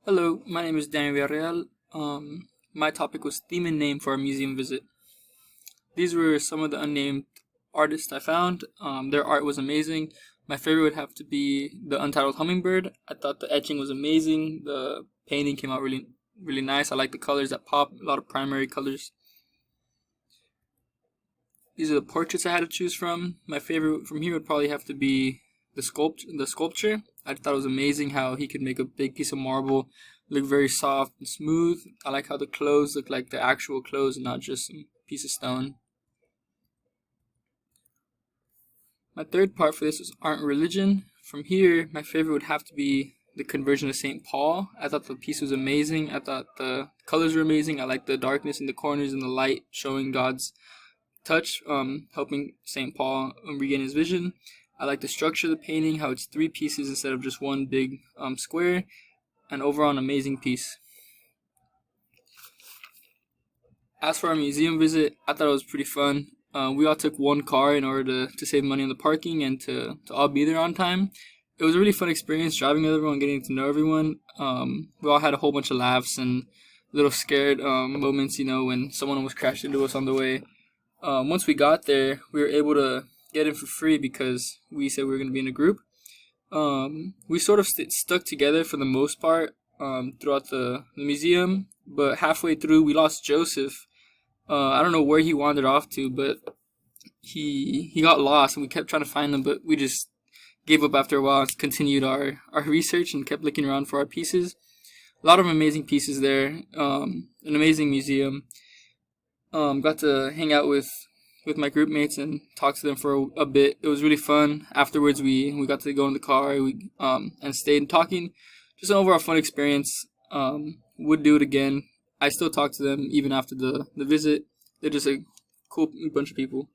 Hello, my name is Daniel Villarreal. My topic was theme and name for our museum visit. These were some of the unnamed artists I found. Their art was amazing. My favorite would have to be the Untitled Hummingbird. I thought the etching was amazing. The painting came out really nice. I like the colors that pop, a lot of primary colors. These are the portraits I had to choose from. My favorite from here would probably have to be the sculpture. I thought it was amazing how he could make a big piece of marble look very soft and smooth. I like how the clothes look like the actual clothes and not just some piece of stone. My third part for this was art and religion. From here, my favorite would have to be the conversion of St. Paul. I thought the piece was amazing. I thought the colors were amazing. I like the darkness in the corners and the light showing God's touch, helping St. Paul regain his vision. I like the structure of the painting, how it's three pieces instead of just one big square, and overall an amazing piece. As for our museum visit, I thought it was pretty fun. We all took one car in order to save money on the parking and to all be there on time. It was a really fun experience driving with everyone, getting to know everyone. We all had a whole bunch of laughs and little scared moments, when someone almost crashed into us on the way. Once we got there, we were able to get in for free because we said we were going to be in a group. We sort of stuck together for the most part throughout the museum, but halfway through we lost Joseph. I don't know where he wandered off to, but he got lost, and we kept trying to find him, but we just gave up after a while and continued our research and kept looking around for our pieces. A lot of amazing pieces there. An amazing museum. Got to hang out with my group mates and talk to them for a bit. It was really fun. Afterwards, we got to go in the car and stayed talking. Just an overall fun experience. Would do it again. I still talk to them even after the visit. They're just a cool bunch of people.